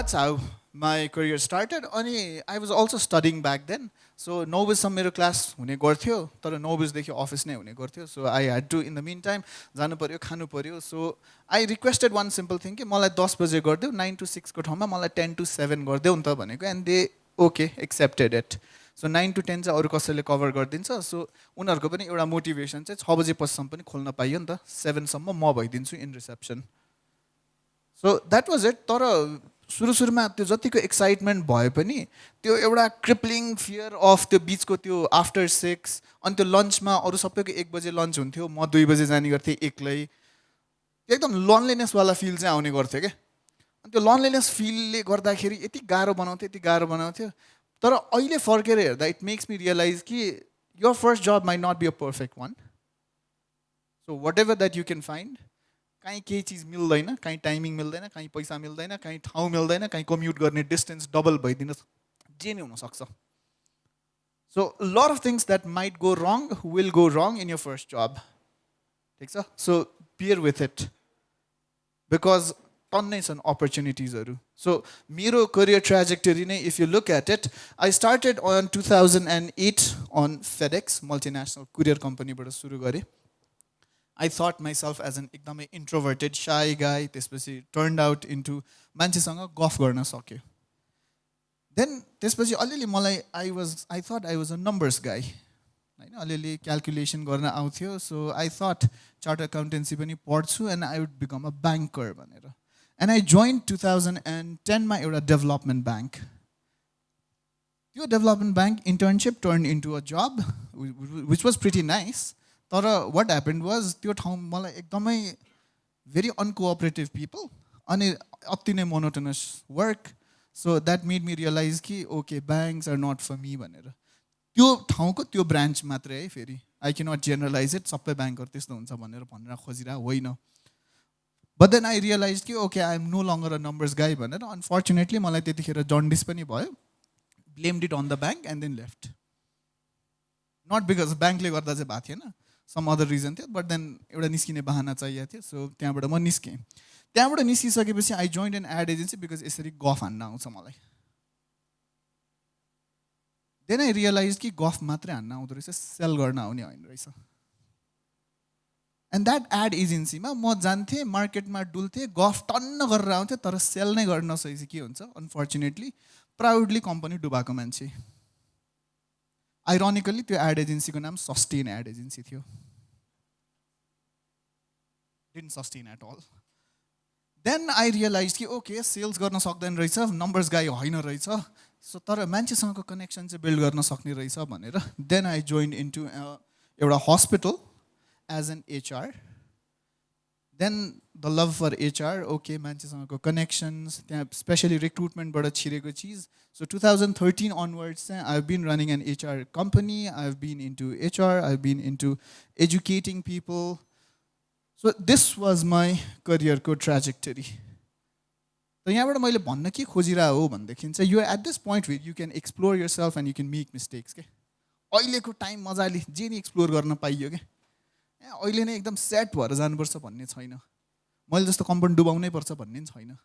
that's how my career started. Ani, I was also studying back then. So 9 बजीसम्म मेरो class हुने गर्थ्यो तर 9 बजीदेखि अफिस नै हुने गर्थ्यो. So I had to in the meantime जानु पर्यो खानु पर्यो. So I requested one simple thing कि मलाई 10 बजे गरिदेऊ 9 to 6 को ठाउँमा मलाई 10 to 7 गरिदेऊ नि त भनेको and they okay accepted it. So 9 to 10 चाहिँ अरू कसैले कभर गरिदिन्छ. So उनीहरूको पनि एउटा मोटिभेसन चाहिँ 6 बजे पछिसम्म पनि खोल्न पाइयो नि त. 7 सम्म म भइदिन्छु in reception. So that was it. तर सुरुमा त्यो जतिको एक्साइटमेन्ट भए पनि त्यो एउटा क्रिप्लिङ फियर अफ त्यो बिचको त्यो आफ्टर 6 अनि त्यो लन्चमा अरू सबैको 1 बजे लन्च हुन्थ्यो, म 2 बजे जाने गर्थेँ एक्लै. एकदम लनलिनेसवाला फिल चाहिँ आउने गर्थ्यो क्या. अनि त्यो लनलिनेस फिलले गर्दाखेरि यति गाह्रो बनाउँथ्यो. तर अहिले फर्केर हेर्दा इट मेक्स मी रियलाइज कि your first job might not be a perfect one. So whatever that you can find. कहीँ केही चिज मिल्दैन, कहीँ टाइमिङ मिल्दैन, कहीँ पैसा मिल्दैन, कहीँ ठाउँ मिल्दैन, कहीँ कम्युट गर्ने डिस्टेन्स डबल भइदिन, जे नै हुनसक्छ. So lot of things that might go wrong will go wrong in your first job. ठिक छ. So bear with it because टन्नै छन् अपर्च्युनिटिजहरू. सो मेरो करियर ट्रेजेक्टरी नै if you look at it, I started on 2008 on FedEx multinational courier कम्पनीबाट सुरु गरेँ. I thought myself as an एकदमै introverted, shy guy. त्यसपछि turned out into मान्छेसँग गफ गर्न सक्यो. Then त्यसपछि अलिअलि मलाई I thought I was a numbers guy. हैन, अलिअलि क्याल्कुलेसन गर्न आउँथ्यो. So I thought chart accountancy पनि पढ्छु and I would become a banker भनेर. And I joined 2010 मा एउटा डेभलपमेन्ट ब्याङ्क. त्यो development bank internship turned into a job which was pretty nice. तर वाट ह्यापन्ड वाज त्यो ठाउँ मलाई एकदमै भेरी अनकोअपरेटिभ पिपल अनि अति नै monotonous work. So that made me realise कि okay banks are not for me भनेर. त्यो ठाउँको त्यो ब्रान्च मात्रै है, फेरि I can not generalise it सबै ब्याङ्कहरू त्यस्तो हुन्छ भनेर खोजिरहेको होइन. बट देन आई रियलाइज कि okay I am no longer a numbers guy भनेर. अनफर्चुनेटली मलाई त्यतिखेर जन्डिस पनि भयो. Blamed it on the bank and then left. Not because ब्याङ्कले गर्दा चाहिँ भएको थिएन, सम अदर रिजन थियो. बट देन एउटा निस्किने बहाना चाहिएको थियो. सो त्यहाँबाट म निस्केँ. त्यहाँबाट निस्किसकेपछि I joined an ad agency because यसरी गफ हान्न आउँछ मलाई. देन आई रियलाइज कि गफ मात्रै हान्न आउँदो रहेछ, सेल गर्न आउने होइन रहेछ. एन्ड द्याट एड एजेन्सीमा म जान्थेँ, मार्केटमा डुल्थेँ, गफ टन्न गरेर आउँथेँ, तर सेल नै गर्न नसकेपछि के हुन्छ अनफर्चुनेटली प्राउडली कम्पनी डुबाएको मान्छे. आइरोनिकली त्यो एड एजेन्सीको नाम सस्टेन एड एजेन्सी थियो. Didn't sustain at all. Then I realise कि ओके सेल्स गर्न सक्दैन रहेछ, नम्बर्स गाई होइन रहेछ. सो तर मान्छेसँगको कनेक्सन चाहिँ बिल्ड गर्न सक्ने रहेछ भनेर. देन आई जोइन इन्टु एउटा hospital as an HR. Then the love for HR. Okay मान्छेसँगको कनेक्सन्स, त्यहाँ स्पेसली रिक्रुटमेन्टबाट छिरेको चिज. So 2013 onwards, I've been running an HR company. I've been into HR. I've been into educating people. So this was my career को trajectory. So यहाँबाट मैले भन्न के खोजिरहेको हो भनेदेखि चाहिँ you are at this point where you can explore yourself and you can make mistakes के. अहिलेको टाइम मजाले जे नि एक्सप्लोर गर्न पाइयो के. अहिले नै एकदम सेट भएर जानुपर्छ भन्ने छैन. मैले जस्तो कम्पनी डुबाउनै पर्छ भन्ने छैन.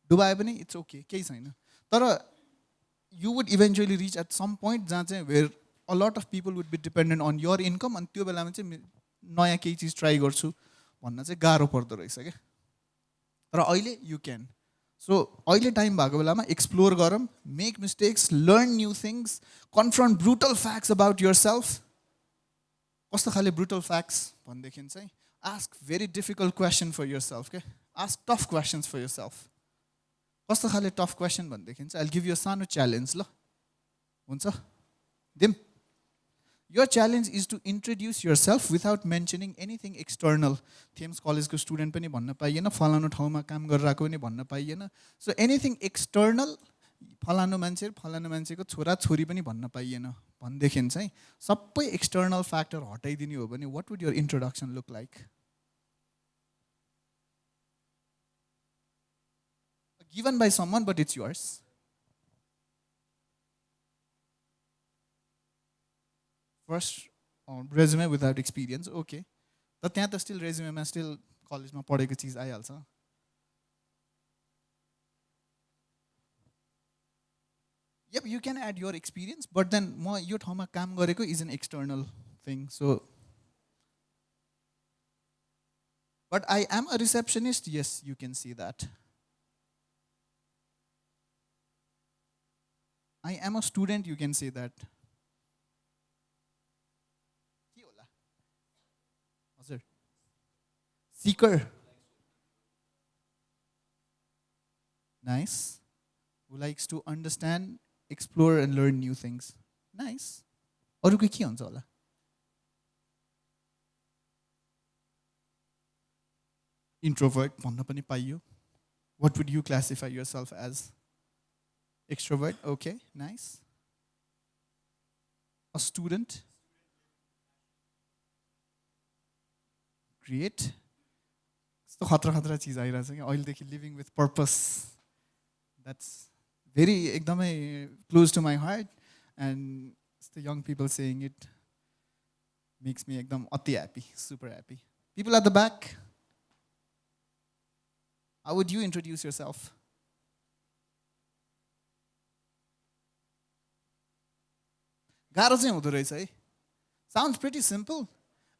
डुबाए पनि इट्स ओके, केही छैन. तर you would eventually reach at some point जहाँ चाहिँ where a lot of people would be dependent on your income. अनि त्यो बेलामा चाहिँ नयाँ केही चिज ट्राई गर्छु भन्न चाहिँ गाह्रो पर्दो रहेछ क्या. तर अहिले यु क्यान. सो अहिले टाइम भएको बेलामा एक्सप्लोर गरौँ, make mistakes, learn new things, confront brutal facts about yourself. कस्तो खाले ब्रुटल फ्याक्ट्स भनेदेखि चाहिँ ask very difficult question for yourself के. Ask tough questions for yourself. कस्तो खाले टफ क्वेसन भनेदेखि चाहिँ आई गिभ यु सानो च्यालेन्ज. ल हुन्छ दिम. Your challenge is to introduce yourself without mentioning anything external. Thames कलेजको स्टुडेन्ट पनि भन्न पाइएन, फलानु ठाउँमा काम गरिरहेको पनि भन्न पाइएन. सो एनिथिङ एक्सटर्नल, फलानु मान्छेको छोरा छोरी पनि भन्न पाइएन भनेदेखि चाहिँ सबै एक्सटर्नल फ्याक्टर हटाइदिने हो भने what would your introduction look like? Given by someone, but it's yours. First, resume without experience, okay. But त्यहाँ त still resume मा still कलेजमा पढेको चिज आइहाल्छ. Yep, you can add your experience, but then म यो ठाउँमा काम गरेको is an external thing. So, but I am a receptionist. Yes, you can see that. I am a student. You can say that. के होला? हजुर. Seeker. Nice. Who likes to understand, explore, and learn new things. Nice. अरूको के हुन्छ होला? Introvert भन्न पनि पाइयो. What would you classify yourself as? Extrovert. Okay, nice. A student. Great. यस्तो खतरा खतरा चिज आइरहेछ कि अहिलेदेखि living with purpose. That's very एकदमै close to my heart and यस्तो young people saying it makes me एकदम अति happy, super happy. People at the back, how would you introduce yourself? गाह्रो चाहिँ हुँदो रहेछ है. Sounds pretty simple.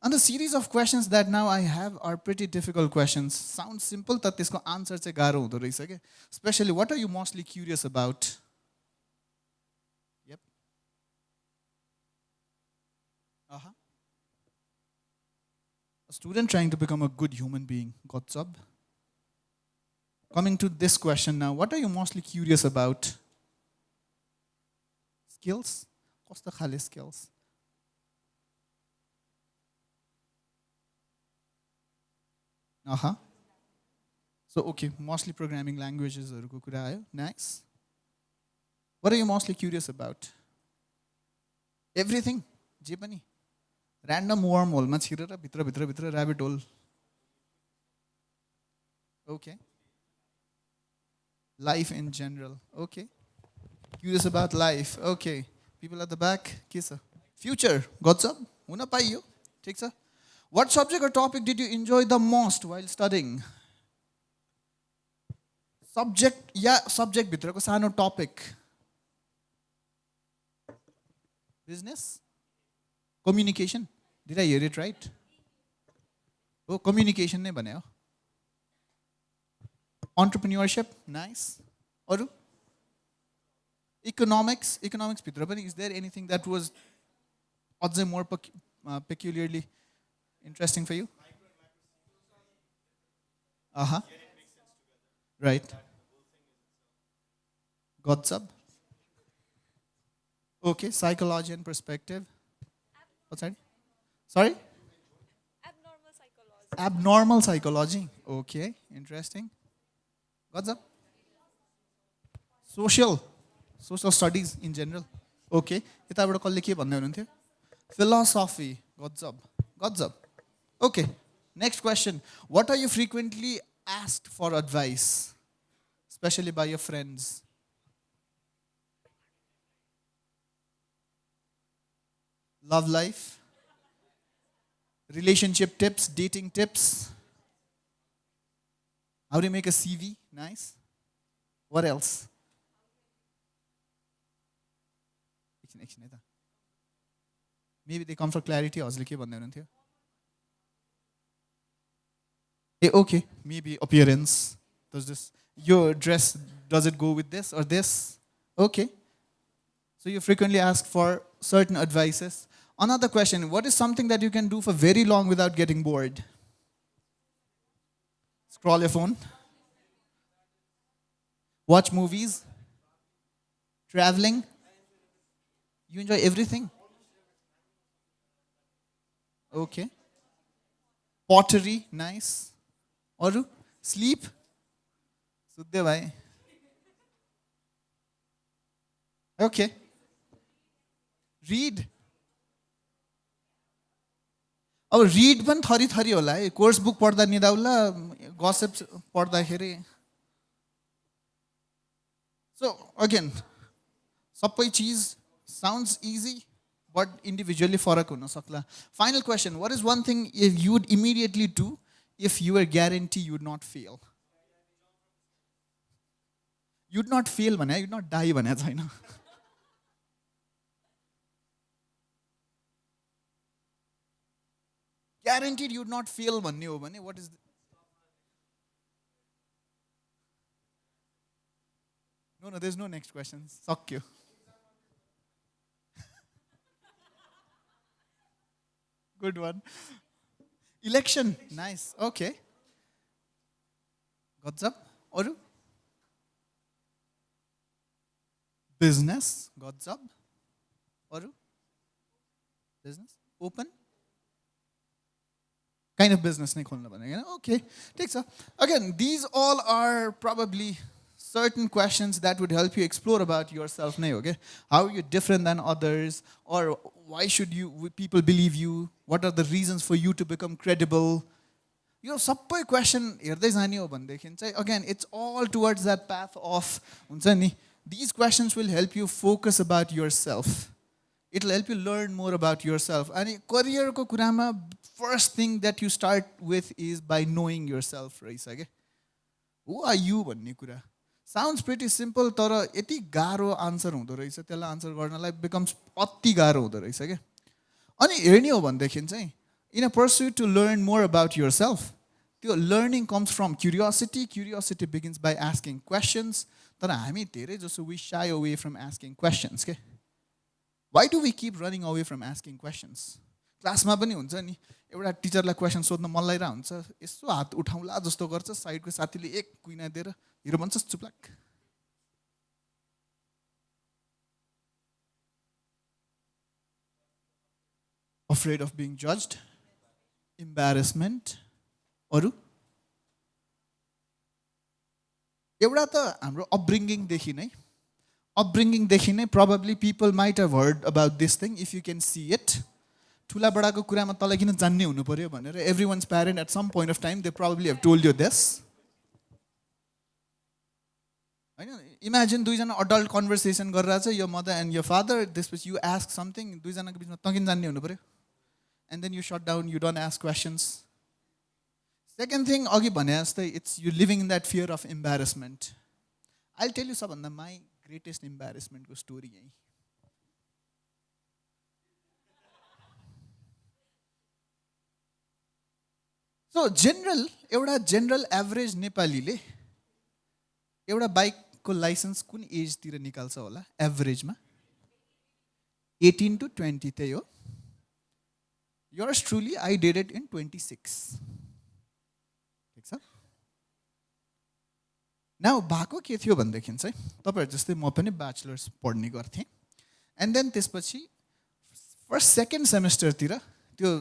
And the series of questions that now I have are pretty difficult questions. Sounds simple, but त्यसको answer चाहिँ गाह्रो हुँदो रहेछ के. Especially, what are you mostly curious about? Yep. A student trying to become a good human being. Got job. Coming to this question now, what are you mostly curious about? Skills? कस्तो खाले skills? So, okay, mostly programming languages. Nice. What are you mostly curious about? Everything. Japani. Random wormhole. Bitra rabbit hole. Okay. Life in general. Okay. Curious about life. Okay. People at the back. Kisa. Future. Got some? Una paiyo. Take sir. What subject or topic did you enjoy the most while studying? Subject, yeah, subject भित्रको सानो topic. Business? Communication? Did I hear it right? Oh, communication नै भने हो. Entrepreneurship? Nice. अरु? Economics? Economics भित्र पनि, is there anything that was अझै more peculiarly interesting for you? Right. Got sub? Okay, psychology and perspective. What's that? Sorry? Abnormal psychology. Abnormal psychology. Okay, interesting. What's up? Social studies in general. Okay. यताबाट कसले के भन्दै हुनुहुन्थ्यो? Philosophy. Got up. Okay. Next question. What are you frequently asked for advice, especially by your friends? Love life, relationship tips, dating tips, how do you make a CV? Nice. What else? Maybe they come for clarity. Okay, maybe appearance. Does this, your dress, does it go with this or this? Okay. So you frequently ask for certain advices. Another question, what is something that you can do for very long without getting bored? Scroll your phone. Watch movies. Traveling. You enjoy everything? Okay. Pottery, nice. Or sleep? Sudhya bhai. Okay. Read. अब read पनि थरी थरी होला है. Course book पढ्दा निदाउला, gossip पढ्दाखेरि. So again, सबै चिज sounds easy, but individually फरक हुन सक्ला. Final question, what is one thing if you would immediately do if you were guaranteed you would not fail? You'd not fail भने, you'd not die भने छैन. Guaranteed you not fail भन्ने हो भने what is no no there is no next question सक्यो good one election nice okay गजब अरू business गजब अरू business open kind of business नै खोल्नु भने होइन ओके ठिक छ again these all are probably certain questions that would help you explore about yourself नै हो क्या how are you different than others or why should you people believe you what are the reasons for you to become credible यो सबै question हेर्दै जाने हो भनेदेखि चाहिँ again it's all towards that path of हुन्छ नि these questions will help you focus about yourself it will help you learn more about yourself अनि करियरको कुरामा first thing that you start with is by knowing yourself रहेछ क्या हु are you भन्ने कुरा sounds pretty simple तर यति गाह्रो आन्सर हुँदो रहेछ त्यसलाई आन्सर गर्नलाई बिकम्स अति गाह्रो हुँदो रहेछ क्या अनि हेर्ने हो भनेदेखि चाहिँ in a pursuit to learn more about yourself त्यो learning comes from curiosity begins by asking questions तर हामी धेरै जसो we shy away from asking questions के why do we keep running away from asking questions क्लासमा पनि हुन्छ नि एउटा टिचरलाई क्वेसन सोध्न मन लागिरहेको हुन्छ यसो हात उठाउँला जस्तो गर्छ साइडको साथीले एक कुइना दिएर हिरो भन्छ चुप्लाक अफ्रेड अफ बिङ जज्ड इम्बारेसमेन्ट अरू एउटा त हाम्रो अपब्रिङ्गिङदेखि नै probably people might have heard about this thing if you can see it ठुला बडाको कुरामा तँलाई किन जान्ने हुनु पर्यो भनेर everyone's parent at some point of time they probably have told you this होइन इमेजिन दुईजना अडल्ट कन्भर्सेसन गरिरहेको छ यो मदर एन्ड यो फादर त्यसपछि यु आस्क समथिङ दुईजनाको बिचमा तँ किन जान्ने हुनु पर्यो and then you sat down you don't ask questions second thing अघि भने जस्तै it's you living in that fear of embarrassment I tell you सबभन्दा माई ग्रेटेस्ट इम्बारेसमेन्टको स्टोरी यहीँ सो एउटा जेनरल एभरेज नेपालीले एउटा बाइकको लाइसेन्स कुन एजतिर निकाल्छ होला एभरेजमा 18 to 20 त्यही हो yours truly I did it in 26 ठिक छ नाउ भएको के थियो भनेदेखि चाहिँ तपाईँहरू जस्तै म पनि ब्याचलर्स पढ्ने गर्थेँ एन्ड देन त्यसपछि फर्स्ट सेकेन्ड सेमेस्टरतिर त्यो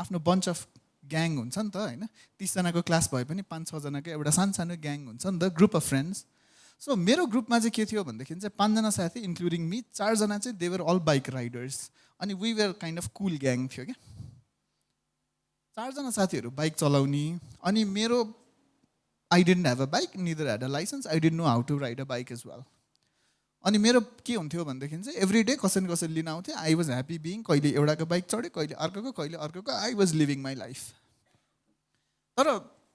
आफ्नो बन्च अफ ग्याङ हुन्छ नि त होइन 30 जनाको क्लास भए पनि 5-6 जनाको एउटा सानो ग्याङ हुन्छ नि त ग्रुप अफ फ्रेन्ड्स सो मेरो ग्रुपमा चाहिँ के थियो भनेदेखि चाहिँ 5 जना साथी इन्क्लुडिङ मी 4 जना चाहिँ they were all bike riders अनि we were kind of cool gang थियो क्या 4 जना साथीहरू बाइक चलाउने अनि मेरो I didn't have a bike neither had a licence I didn't know how to ride a bike as well अनि मेरो के हुन्थ्यो भनेदेखि चाहिँ एभ्री डे कसैले कसैले लिन आउँथेँ आई वाज ह्याप्पी बिङ कहिले एउटाको बाइक चढेँ कहिले अर्कोको I was living my life तर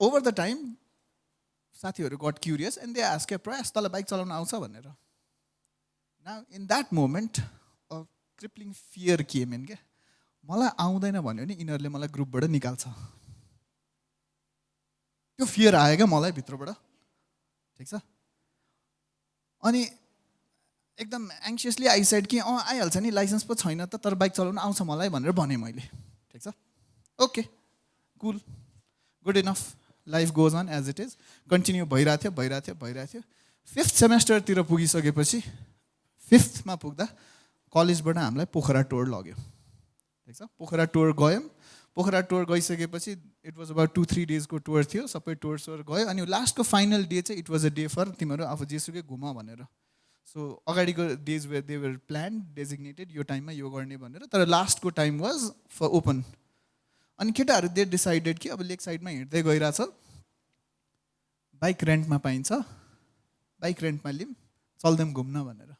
ओभर द टाइम साथीहरू got curious and they ask के प्रयास तँलाई बाइक चलाउन आउँछ भनेर now in that moment a crippling fear came in क्या मलाई आउँदैन भन्यो भने यिनीहरूले मलाई ग्रुपबाट निकाल्छ त्यो फियर आयो क्या मलाई भित्रबाट ठिक छ अनि एकदम एङ्सियसली आई सेड कि आइहाल्छ नि लाइसेन्स पो छैन त तर बाइक चलाउन आउँछ मलाई भनेर भनेँ मैले ठिक छ okay cool good enough life goes on as it is continue भइरहेको थियो 5th सेमेस्टरतिर पुगिसकेपछि 5thमा पुग्दा कलेजबाट हामीलाई पोखरा टुर लग्यो ठिक छ पोखरा टुर गयौँ पोखरा टुर गइसकेपछि इट वाज अबाउट 2-3 डेजको टुर थियो सबै टुर्सहरू गयो अनि लास्टको फाइनल डे चाहिँ it was a day for तिमीहरू आफू जेसुकै घुम भनेर सो अगाडिको days where they were plan designated यो टाइममा यो गर्ने भनेर तर लास्टको टाइम वाज फर ओपन अनि केटाहरू दे डिसाइडेड कि अब लेक साइडमा हिँड्दै गइरहेछ बाइक रेन्टमा पाइन्छ बाइक रेन्टमा लिउँ चल्दैम घुम्न भनेर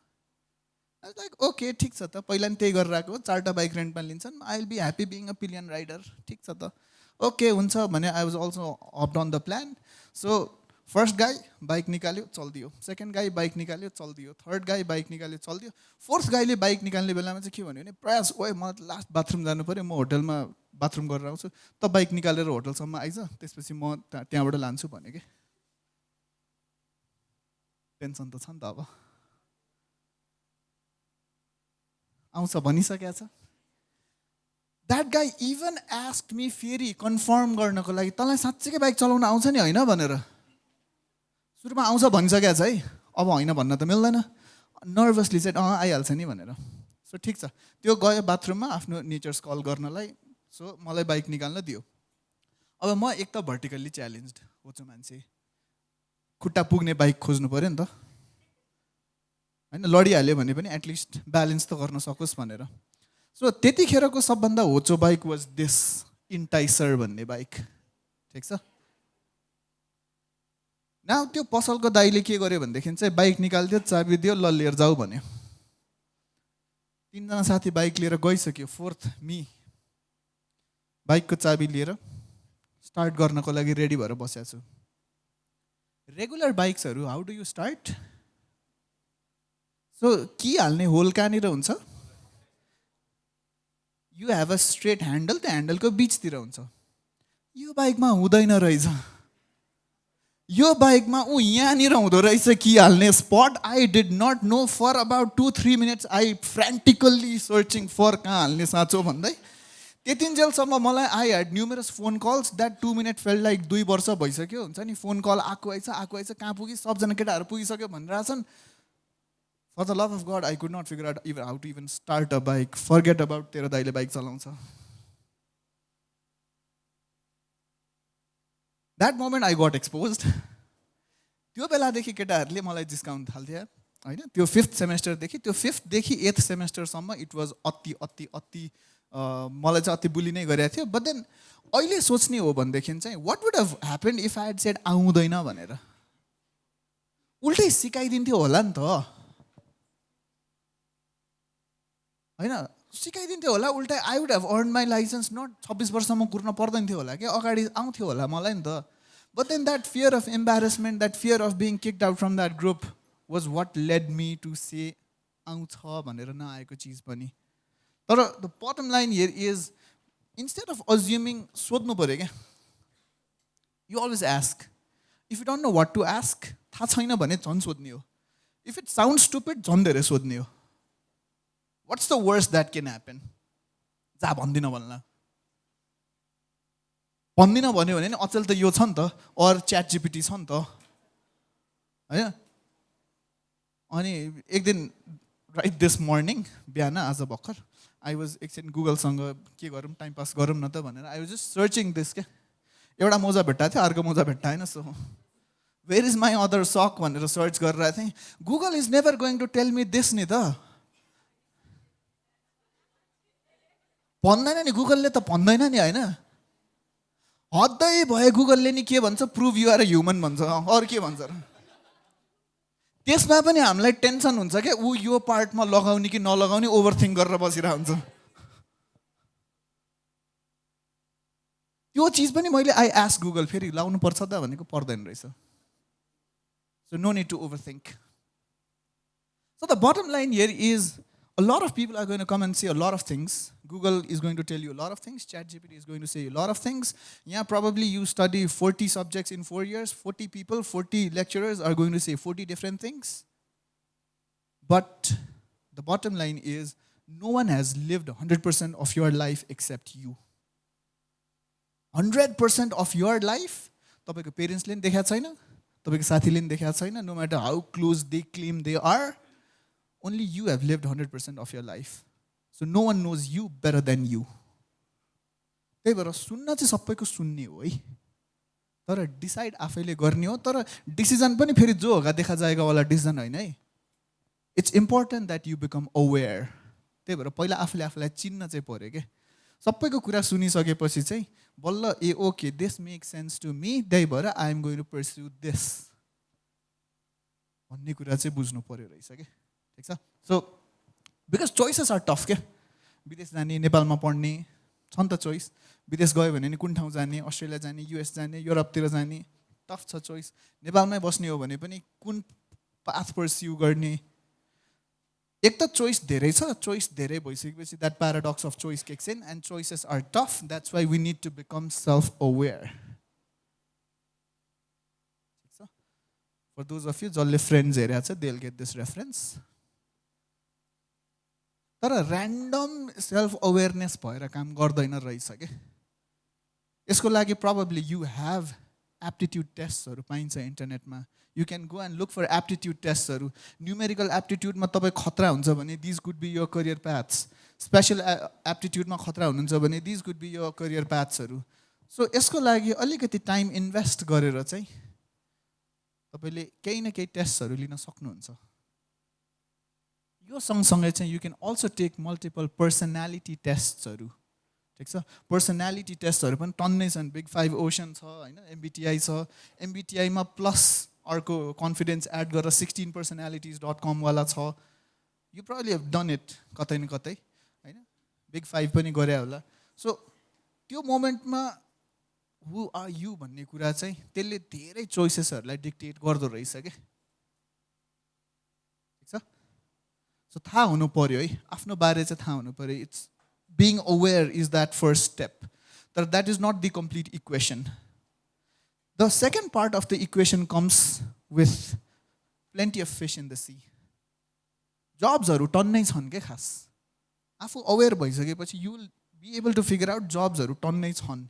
लाइक ओके ठिक छ त पहिला पनि त्यही गरेर आएको 4टा बाइक रेन्टमा लिन्छन् I will be happy being a pillion rider ठिक छ त ओके हुन्छ भने I was also up down the plan so first guy bike निकाल्यो चल्दियो सेकेन्ड गाई बाइक निकाल्यो चल्दियो थर्ड गाई बाइक निकाल्यो चल्दियो फोर्थ गाईले बाइक निकाल्ने बेलामा चाहिँ के भन्यो भने प्रयास ओए म लास्ट बाथरुम जानु पऱ्यो म होटलमा बाथरुम गरेर आउँछु त बाइक निकालेर होटलसम्म आइज त्यसपछि म त्यहाँबाट लान्छु भने कि टेन्सन त छ नि त अब आउँछ भनिसकेको छ द्याट गाई इभन आस्क मी फेरि कन्फर्म गर्नको लागि तँलाई साँच्चीकै बाइक चलाउन आउँछ नि होइन भनेर सुरुमा आउँछ भनिसकेको छ है अब होइन भन्न त मिल्दैन नर्भसली चाहिँ आइहाल्छ नि भनेर सो ठिक छ त्यो गयो बाथरुममा आफ्नो नेचर्स कल गर्नलाई सो मलाई बाइक निकाल्न दियो अब म एक त भर्टिकल्ली च्यालेन्ज्ड होछु मान्छे खुट्टा पुग्ने बाइक खोज्नु पऱ्यो नि त होइन लडिहाल्यो भने पनि एटलिस्ट ब्यालेन्स त गर्न सकोस् भनेर सो त्यतिखेरको सबभन्दा होचो बाइक वाज दिस इन्टाइसर भन्ने बाइक ठिक छ न त्यो पसलको दाइले के गर्यो भनेदेखि चाहिँ बाइक निकालिदियो चाबी दियो ल लिएर जाऊ भन्यो 3 जना साथी बाइक लिएर गइसक्यो फोर्थ मी बाइकको चाबी लिएर स्टार्ट गर्नको लागि रेडी भएर बसेको छु रेगुलर बाइक्सहरू how do you start so key हाल्ने होल कहाँनिर हुन्छ you have a straight handle त्यो ह्यान्डलको बिचतिर हुन्छ यो बाइकमा हुँदैन रहेछ यो बाइकमा यहाँनिर हुँदो रहेछ कि हाल्ने spot I did not know for about 2-3 minutes I frantically searching for कहाँ हाल्ने साँचो भन्दै त्यतिन्जेलसम्म मलाई I had numerous phone calls that 2 minute felt like 2 वर्ष भइसक्यो हुन्छ नि फोन कल आएको आएछ कहाँ पुगी सबजना केटाहरू पुगिसक्यो भनिरहेछन् for the love of god I could not figure out even how to even start a bike forget about तेरो दाइले बाइक चलाउँछ that moment I got expose त्यो बेलादेखि केटाहरूले मलाई जिस्काउनु थाल्थ्यो होइन त्यो 5th सेमेस्टरदेखि त्यो 5thदेखि 8th सेमेस्टरसम्म इट वाज अति अति अति मलाई चाहिँ अति बुली नै गरेको थियो बट देन अहिले सोच्ने हो भनेदेखि चाहिँ what would have happened if I had said आउँदैन भनेर उल्टै सिकाइदिन्थ्यो होला नि त होइन सिकाइदिन्थ्यो होला उल्टै I would have earn my licence not 26 वर्षमा कुर्न पर्दैन थियो होला कि अगाडि आउँथ्यो होला मलाई नि त but then that fear of embarrassment that fear of being kicked out from that group was what led me to say आउँछ भनेर नआएको चिज पनि तर the bottom line here is instead of assuming सोध्नु पऱ्यो क्या you always ask if you don't know what to ask थाहा छैन भने झन् सोध्ने हो इफ इट साउन्ड स्टुपिड झन् धेरै सोध्ने हो what's the worst that can happen जा भन्दिनँ भन्दिनँ भन्यो भने नि अचेल त यो छ नि त अर च्याट जिपिटी छ नि त होइन अनि एक दिन राइट दिस मर्निङ बिहान आज भर्खर आई वाज एकछिन गुगलसँग के गरौँ टाइम पास गरौँ न त भनेर I was just searching this क्या एउटा मोजा भेट्टाएको थियो अर्को मोजा भेट्टाएन so where is my other sock भनेर सर्च गरिरहेको थिएँ Google is never going to tell me this नि त भन्दैन नि गुगलले त भन्दैन नि होइन हदै भए गुगलले नि के भन्छ prove you are a human भन्छ अरू के भन्छ र त्यसमा पनि हामीलाई टेन्सन हुन्छ क्या ऊ यो पार्टमा लगाउने कि नलगाउने ओभरथिङ्क गरेर बसिरहेको हुन्छ त्यो चिज पनि मैले आई आस्क गुगल फेरि लाउनु पर्छ त भनेको पर्दैन रहेछ so no need to overthink so the bottom line here is a lot of people are going to come and say a lot of things. Google is going to tell you a lot of things. ChatGPT is going to say a lot of things. Yeah, probably you study 40 subjects in 4 years. 40 people, 40 lecturers are going to say 40 different things. But the bottom line is no one has lived 100% of your life except you. 100% of your life, तपाईँको पेरेन्ट्सले नि देखाएको छैन, तपाईँको साथीले नि देखाएको छैन, no matter how close they claim they are. Only you have lived 100% of your life. So no one knows you better than you. त्यही भएर सुन्न चाहिँ सबैको सुन्ने हो है तर डिसाइड आफैले गर्ने हो तर डिसिजन पनि फेरि जो होगा देखा जाएगा वाला डिसिजन होइन है it's important that you become aware त्यही भएर पहिला आफूले आफूलाई चिन्न चाहिँ पऱ्यो क्या सबैको कुरा सुनिसकेपछि चाहिँ बल्ल ए okay this make sense to me त्यही भएर I am going to pursue this भन्ने कुरा चाहिँ बुझ्नु पऱ्यो रहेछ क्या ठिक छ so because choices are tough क्या विदेश जाने नेपालमा पढ्ने छ नि त चोइस विदेश गयो भने नि कुन ठाउँ जाने अस्ट्रेलिया जाने युएस जाने युरोपतिर जाने टफ छ चोइस नेपालमै बस्ने हो भने पनि कुन पाथ पर्स्यु गर्ने एक त चोइस धेरै छ, चोइस धेरै भइसकेपछि that paradox of choice kicks in and choices are tough, that's why we need to become self aware. For those of you जसले फ्रेन्ड्स हेरेको छ they will get this reference. तर ऱ्यान्डम सेल्फ अवेरनेस भएर काम गर्दैन रहेछ क्या. यसको लागि प्रब्लली यु हेभ एप्टिट्युड टेस्टहरू पाइन्छ इन्टरनेटमा. You can go and look for aptitude टेस्टहरू. न्युमेरिकल एप्टिट्युडमा तपाईँ खतरा हुन्छ भने these could be your career paths. Spatial एप्टिट्युडमा खतरा हुनुहुन्छ भने these could be your career प्याथ्सहरू. सो यसको लागि अलिकति टाइम इन्भेस्ट गरेर चाहिँ तपाईँले केही न केही टेस्टहरू लिन सक्नुहुन्छ. यो सँगसँगै चाहिँ you can also take multiple personality टेस्टहरू. ठिक छ, पर्सनालिटी टेस्टहरू पनि टन्नै छन्. बिग 5 ओसन छ होइन, एमबिटिआई छ. एमबिटिआईमा प्लस अर्को कन्फिडेन्स एड गरेर 16personalities.com वाला छ. You probably have done it कतै न कतै होइन. बिग 5 पनि गरे होला. सो त्यो मोमेन्टमा हु आर यु भन्ने कुरा चाहिँ त्यसले धेरै चोइसेसहरूलाई डिक्टेट गर्दो रहेछ क्या. ठिक छ. सो थाहा हुनु पऱ्यो है, आफ्नो बारे चाहिँ थाहा हुनु पऱ्यो. It's being aware is that first step. That is not the complete equation. The second part of the equation comes with plenty of fish in the sea. Jobsहरू टन्नै छन् के खास. आफू अवेर भइसकेपछि you will be able to figure out jobsहरू टन्नै छन्.